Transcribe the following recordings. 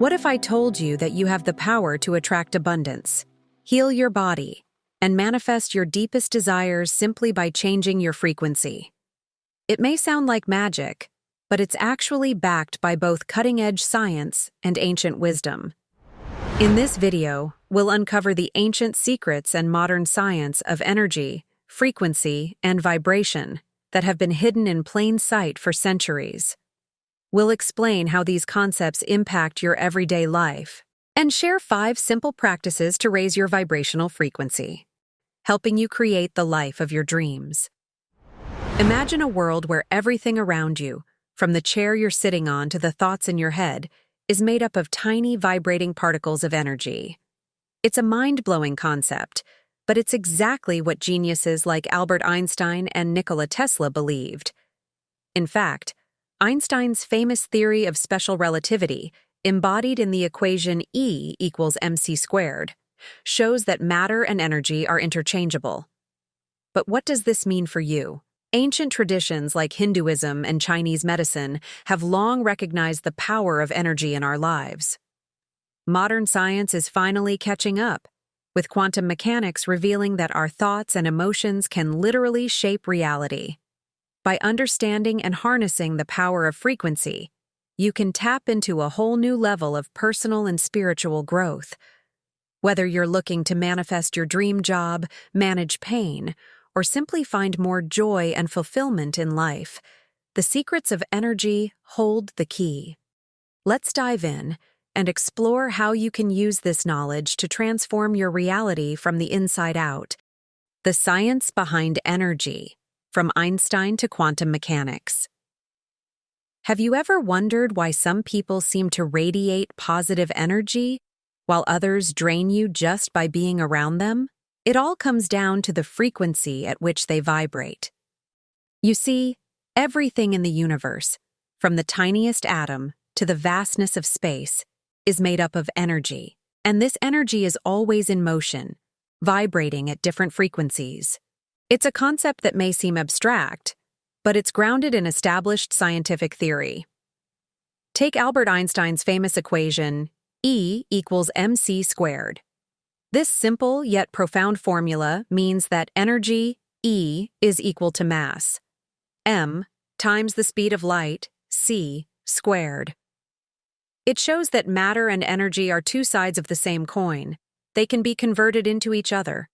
What if I told you that you have the power to attract abundance, heal your body, and manifest your deepest desires simply by changing your frequency? It may sound like magic, but it's actually backed by both cutting-edge science and ancient wisdom. In this video, we'll uncover the ancient secrets and modern science of energy, frequency, and vibration that have been hidden in plain sight for centuries. We'll explain how these concepts impact your everyday life and share 5 simple practices to raise your vibrational frequency, helping you create the life of your dreams. Imagine a world where everything around you, from the chair you're sitting on to the thoughts in your head, is made up of tiny vibrating particles of energy. It's a mind-blowing concept, but it's exactly what geniuses like Albert Einstein and Nikola Tesla believed. In fact, Einstein's famous theory of special relativity, embodied in the equation E equals mc squared, shows that matter and energy are interchangeable. But what does this mean for you? Ancient traditions like Hinduism and Chinese medicine have long recognized the power of energy in our lives. Modern science is finally catching up, with quantum mechanics revealing that our thoughts and emotions can literally shape reality. By understanding and harnessing the power of frequency, you can tap into a whole new level of personal and spiritual growth. Whether you're looking to manifest your dream job, manage pain, or simply find more joy and fulfillment in life, the secrets of energy hold the key. Let's dive in and explore how you can use this knowledge to transform your reality from the inside out. The science behind energy, from Einstein to quantum mechanics. Have you ever wondered why some people seem to radiate positive energy, while others drain you just by being around them? It all comes down to the frequency at which they vibrate. You see, everything in the universe, from the tiniest atom to the vastness of space, is made up of energy, and this energy is always in motion, vibrating at different frequencies. It's a concept that may seem abstract, but it's grounded in established scientific theory. Take Albert Einstein's famous equation, E equals mc squared. This simple yet profound formula means that energy, E, is equal to mass, m, times the speed of light, c, squared. It shows that matter and energy are two sides of the same coin. They can be converted into each other.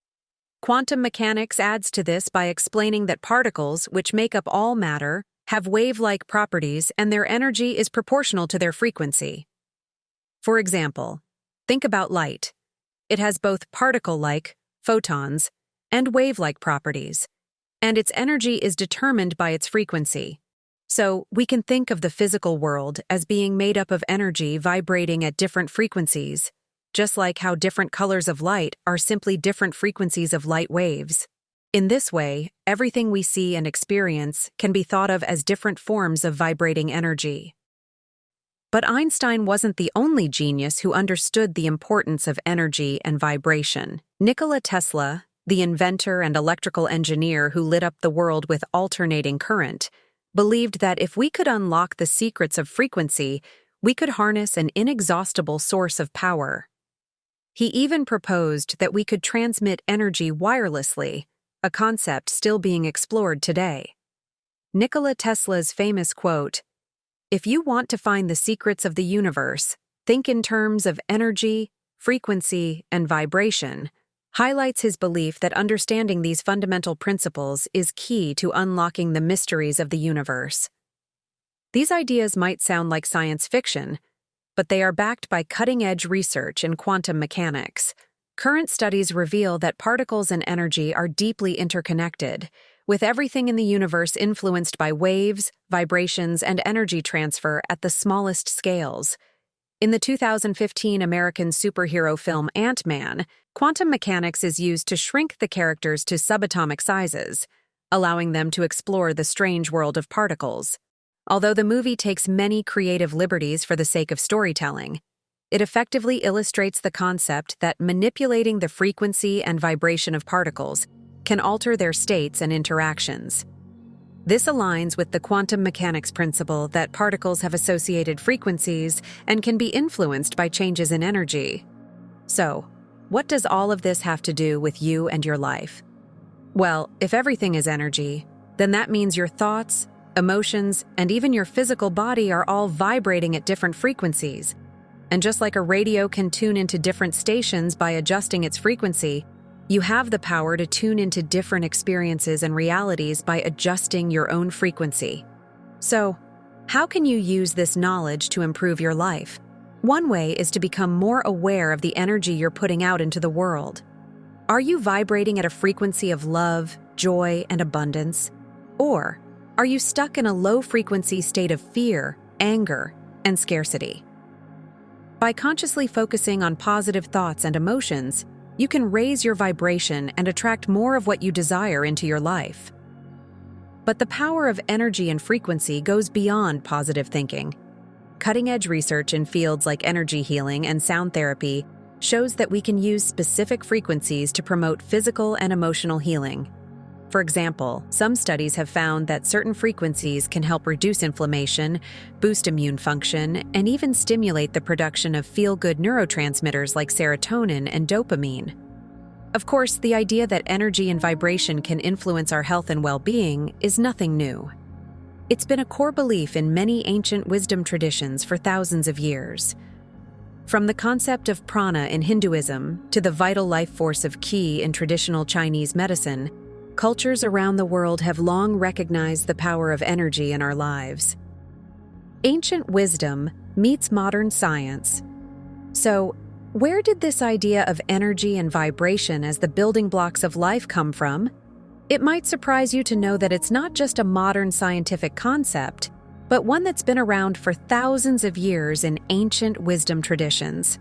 Quantum mechanics adds to this by explaining that particles, which make up all matter, have wave-like properties and their energy is proportional to their frequency. For example, think about light. It has both particle-like, photons, and wave-like properties, and its energy is determined by its frequency. So, we can think of the physical world as being made up of energy vibrating at different frequencies, just like how different colors of light are simply different frequencies of light waves. In this way, everything we see and experience can be thought of as different forms of vibrating energy. But Einstein wasn't the only genius who understood the importance of energy and vibration. Nikola Tesla, the inventor and electrical engineer who lit up the world with alternating current, believed that if we could unlock the secrets of frequency, we could harness an inexhaustible source of power. He even proposed that we could transmit energy wirelessly, a concept still being explored today. Nikola Tesla's famous quote, "If you want to find the secrets of the universe, think in terms of energy, frequency, and vibration," highlights his belief that understanding these fundamental principles is key to unlocking the mysteries of the universe. These ideas might sound like science fiction, but they are backed by cutting-edge research in quantum mechanics. Current studies reveal that particles and energy are deeply interconnected, with everything in the universe influenced by waves, vibrations, and energy transfer at the smallest scales. In the 2015 American superhero film Ant-Man, quantum mechanics is used to shrink the characters to subatomic sizes, allowing them to explore the strange world of particles. Although the movie takes many creative liberties for the sake of storytelling, it effectively illustrates the concept that manipulating the frequency and vibration of particles can alter their states and interactions. This aligns with the quantum mechanics principle that particles have associated frequencies and can be influenced by changes in energy. So, what does all of this have to do with you and your life? Well, if everything is energy, then that means your thoughts, emotions, and even your physical body are all vibrating at different frequencies. And just like a radio can tune into different stations by adjusting its frequency, you have the power to tune into different experiences and realities by adjusting your own frequency. So, how can you use this knowledge to improve your life? One way is to become more aware of the energy you're putting out into the world. Are you vibrating at a frequency of love, joy, and abundance? Or are you stuck in a low-frequency state of fear, anger, and scarcity? By consciously focusing on positive thoughts and emotions, you can raise your vibration and attract more of what you desire into your life. But the power of energy and frequency goes beyond positive thinking. Cutting-edge research in fields like energy healing and sound therapy shows that we can use specific frequencies to promote physical and emotional healing. For example, some studies have found that certain frequencies can help reduce inflammation, boost immune function, and even stimulate the production of feel-good neurotransmitters like serotonin and dopamine. Of course, the idea that energy and vibration can influence our health and well-being is nothing new. It's been a core belief in many ancient wisdom traditions for thousands of years. From the concept of prana in Hinduism to the vital life force of qi in traditional Chinese medicine, cultures around the world have long recognized the power of energy in our lives. Ancient wisdom meets modern science. So, where did this idea of energy and vibration as the building blocks of life come from? It might surprise you to know that it's not just a modern scientific concept, but one that's been around for thousands of years in ancient wisdom traditions.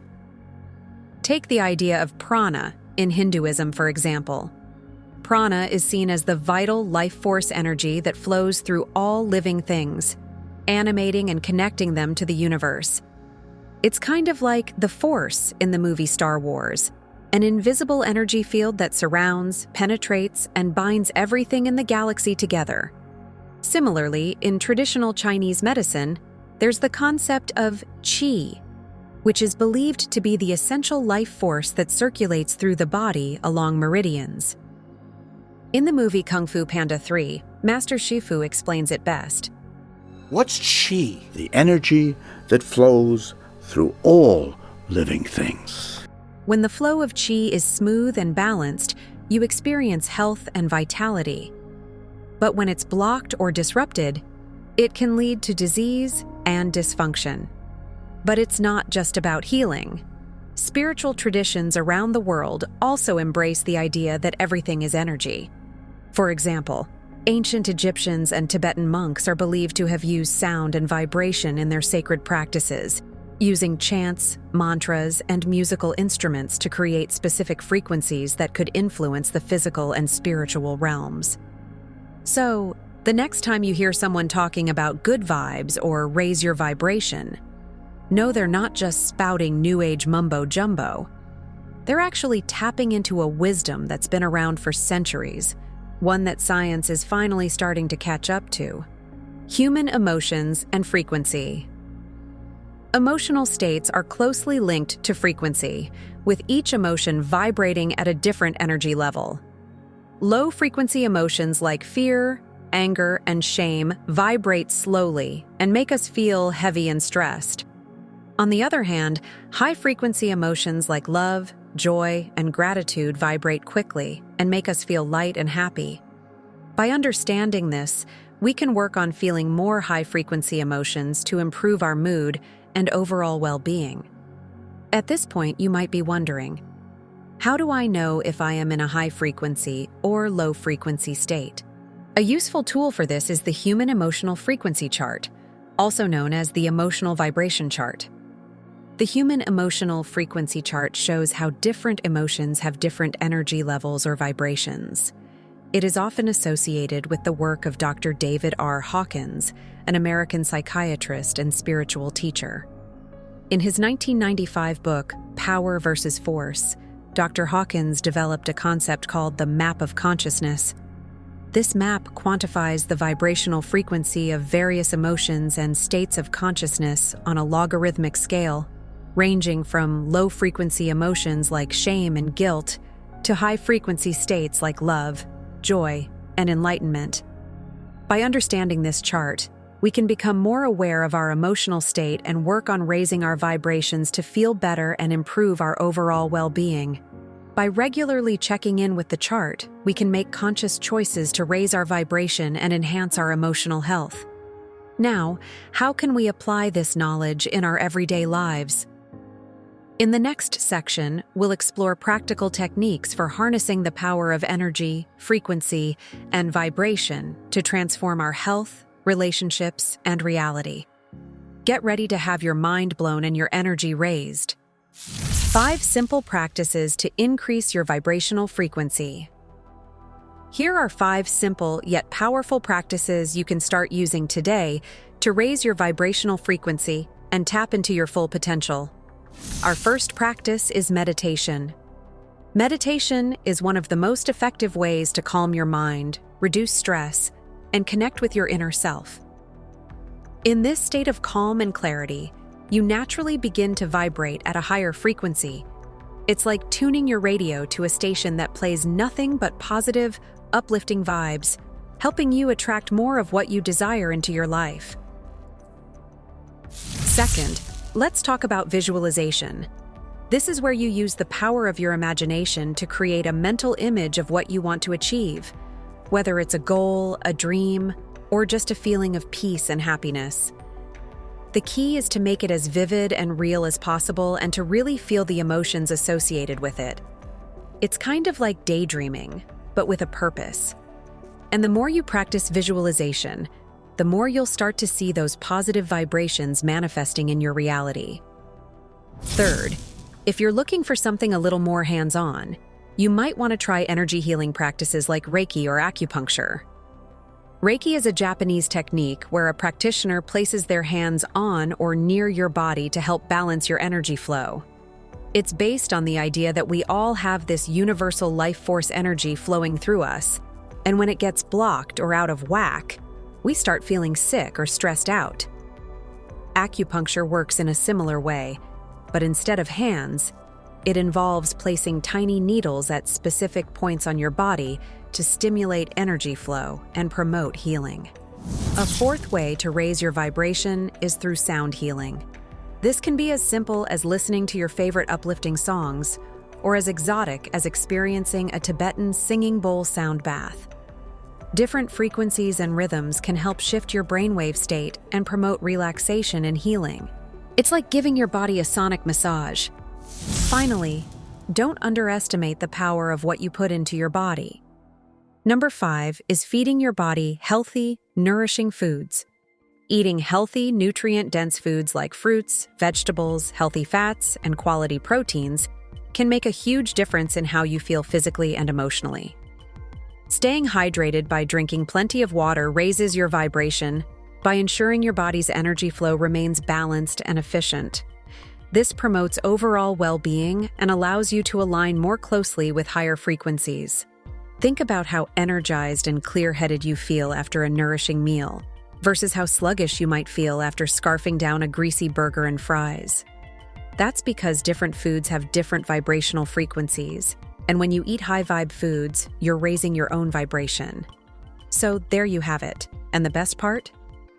Take the idea of prana in Hinduism, for example. Prana is seen as the vital life force energy that flows through all living things, animating and connecting them to the universe. It's kind of like the Force in the movie Star Wars, an invisible energy field that surrounds, penetrates, and binds everything in the galaxy together. Similarly, in traditional Chinese medicine, there's the concept of qi, which is believed to be the essential life force that circulates through the body along meridians. In the movie Kung Fu Panda 3, Master Shifu explains it best. What's qi? The energy that flows through all living things. When the flow of qi is smooth and balanced, you experience health and vitality. But when it's blocked or disrupted, it can lead to disease and dysfunction. But it's not just about healing. Spiritual traditions around the world also embrace the idea that everything is energy. For example, ancient Egyptians and Tibetan monks are believed to have used sound and vibration in their sacred practices, using chants, mantras, and musical instruments to create specific frequencies that could influence the physical and spiritual realms. So, the next time you hear someone talking about good vibes or raise your vibration, know they're not just spouting New Age mumbo-jumbo. They're actually tapping into a wisdom that's been around for centuries, one that science is finally starting to catch up to. Human emotions and frequency. Emotional states are closely linked to frequency, with each emotion vibrating at a different energy level. Low-frequency emotions like fear, anger, and shame vibrate slowly and make us feel heavy and stressed. On the other hand, high-frequency emotions like love, joy, and gratitude vibrate quickly and make us feel light and happy. By understanding this, we can work on feeling more high-frequency emotions to improve our mood and overall well-being. At this point, you might be wondering, how do I know if I am in a high-frequency or low-frequency state? A useful tool for this is the Human Emotional Frequency Chart, also known as the Emotional Vibration Chart. The Human Emotional Frequency Chart shows how different emotions have different energy levels or vibrations. It is often associated with the work of Dr. David R. Hawkins, an American psychiatrist and spiritual teacher. In his 1995 book, Power versus Force, Dr. Hawkins developed a concept called the map of consciousness. This map quantifies the vibrational frequency of various emotions and states of consciousness on a logarithmic scale, ranging from low-frequency emotions like shame and guilt to high-frequency states like love, joy, and enlightenment. By understanding this chart, we can become more aware of our emotional state and work on raising our vibrations to feel better and improve our overall well-being. By regularly checking in with the chart, we can make conscious choices to raise our vibration and enhance our emotional health. Now, how can we apply this knowledge in our everyday lives? In the next section, we'll explore practical techniques for harnessing the power of energy, frequency, and vibration to transform our health, relationships, and reality. Get ready to have your mind blown and your energy raised. 5 simple practices to increase your vibrational frequency. Here are 5 simple yet powerful practices you can start using today to raise your vibrational frequency and tap into your full potential. Our first practice is meditation. Meditation is one of the most effective ways to calm your mind, reduce stress, and connect with your inner self. In this state of calm and clarity, you naturally begin to vibrate at a higher frequency. It's like tuning your radio to a station that plays nothing but positive, uplifting vibes, helping you attract more of what you desire into your life. Second, let's talk about visualization. This is where you use the power of your imagination to create a mental image of what you want to achieve, whether it's a goal, a dream, or just a feeling of peace and happiness. The key is to make it as vivid and real as possible and to really feel the emotions associated with it. It's kind of like daydreaming, but with a purpose. And the more you practice visualization, the more you'll start to see those positive vibrations manifesting in your reality. Third, if you're looking for something a little more hands-on, you might want to try energy healing practices like Reiki or acupuncture. Reiki is a Japanese technique where a practitioner places their hands on or near your body to help balance your energy flow. It's based on the idea that we all have this universal life force energy flowing through us, and when it gets blocked or out of whack, we start feeling sick or stressed out. Acupuncture works in a similar way, but instead of hands, it involves placing tiny needles at specific points on your body to stimulate energy flow and promote healing. A fourth way to raise your vibration is through sound healing. This can be as simple as listening to your favorite uplifting songs, or as exotic as experiencing a Tibetan singing bowl sound bath. Different frequencies and rhythms can help shift your brainwave state and promote relaxation and healing. It's like giving your body a sonic massage. Finally, don't underestimate the power of what you put into your body. Number 5 is feeding your body healthy, nourishing foods. Eating healthy, nutrient-dense foods like fruits, vegetables, healthy fats, and quality proteins can make a huge difference in how you feel physically and emotionally. Staying hydrated by drinking plenty of water raises your vibration by ensuring your body's energy flow remains balanced and efficient. This promotes overall well-being and allows you to align more closely with higher frequencies. Think about how energized and clear-headed you feel after a nourishing meal, versus how sluggish you might feel after scarfing down a greasy burger and fries. That's because different foods have different vibrational frequencies, and when you eat high-vibe foods, you're raising your own vibration. So there you have it. And the best part?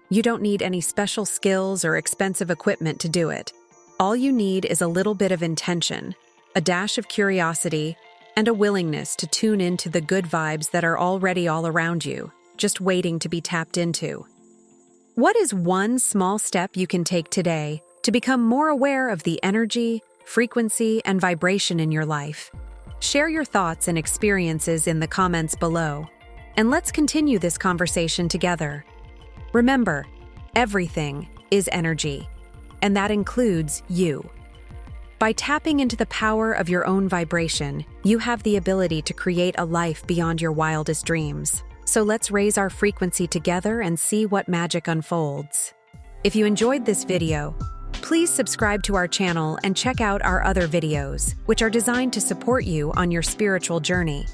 You don't need any special skills or expensive equipment to do it. All you need is a little bit of intention, a dash of curiosity, and a willingness to tune into the good vibes that are already all around you, just waiting to be tapped into. What is one small step you can take today to become more aware of the energy, frequency, and vibration in your life? Share your thoughts and experiences in the comments below, and let's continue this conversation together. Remember, everything is energy, and that includes you. By tapping into the power of your own vibration, you have the ability to create a life beyond your wildest dreams. So let's raise our frequency together and see what magic unfolds. If you enjoyed this video, please subscribe to our channel and check out our other videos, which are designed to support you on your spiritual journey.